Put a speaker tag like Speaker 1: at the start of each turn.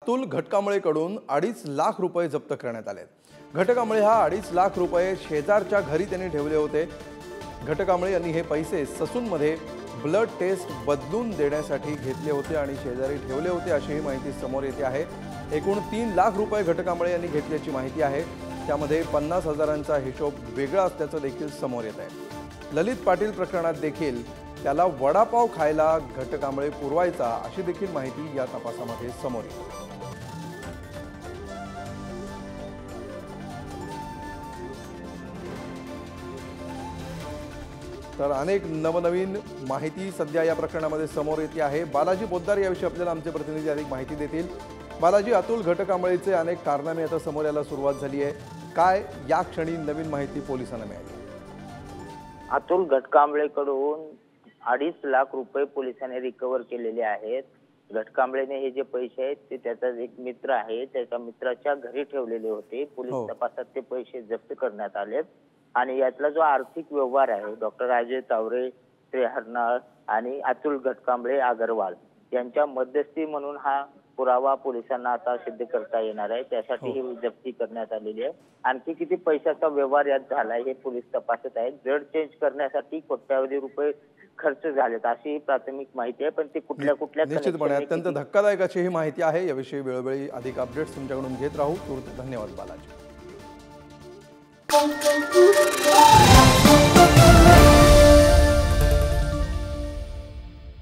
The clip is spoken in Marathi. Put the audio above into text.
Speaker 1: अतुल घटकांबळेकडून 2.5 लाख रुपये जप्त करण्यात आले। घटकांबळे हा 2.5 लाख रुपये शेजारच्या घरी त्यांनी ठेवले होते। घटकांबळे यांनी हे पैसे ससूनमध्ये ब्लड टेस्ट बदलून देण्यासाठी घेतले होते आणि शेजारी ठेवले होते अशी माहिती समोर येते आहे। एकूण 3 लाख रुपये घटकांबळे यांनी घेतल्याची माहिती आहे। त्यामध्ये 50,000चा हिशोब वेगळा असल्याचं देखील समोर येत आहे। ललित पाटील प्रकरणात देखील त्याला वडापाव खायला घटकांबळे पुरवायचा अशी देखील माहिती या तपासामध्ये समोर येते। तर अनेक नवनवीन माहिती सध्या या प्रकरणामध्ये समोर येते आहे। बालाजी पोद्दार याविषयी आपल्याला आमचे प्रतिनिधी अधिक माहिती देतील। बालाजी, अतुल घटकांबळेचे अनेक कारनामे आता समोर यायला सुरुवात झाली आहे, काय या क्षणी नवीन माहिती पोलिसांना मिळाली?
Speaker 2: अतुल घटकांबळेकडून 2.5 लाख रुपये पोलिसांनी रिकव्हर केलेले आहेत। घटकांबळेने हे जे पैसे आहेत ते त्याचा एक मित्र आहे, त्याच्या मित्राच्या घरी ठेवलेले होते। पोलीस तपासात ते पैसे जप्त करण्यात आले आणि यातला जो आर्थिक व्यवहार आहे डॉक्टर अजय तावरे, श्री हरनाळ आणि अतुल घटकांबळे अगरवाल यांच्या मध्यस्थी म्हणून हा पुरावा पोलिसांना आता सिद्ध करता येणार आहे। त्यासाठी ही जप्ती करण्यात आलेली आहे। आणखी किती पैशाचा व्यवहार यात झालाय हे पोलीस तपासत आहेत। ब्लड चेंज करण्यासाठी कोट्यावधी रुपये खर्च झालेत अशी प्राथमिक माहिती आहे, पण ते कुठल्या
Speaker 1: निश्चितपणे अत्यंत धक्कादायक अशी ही माहिती आहे। याविषयी वेळोवेळी अधिक अपडेट्स तुमच्याकडून घेत राहू। धन्यवाद बालाजी।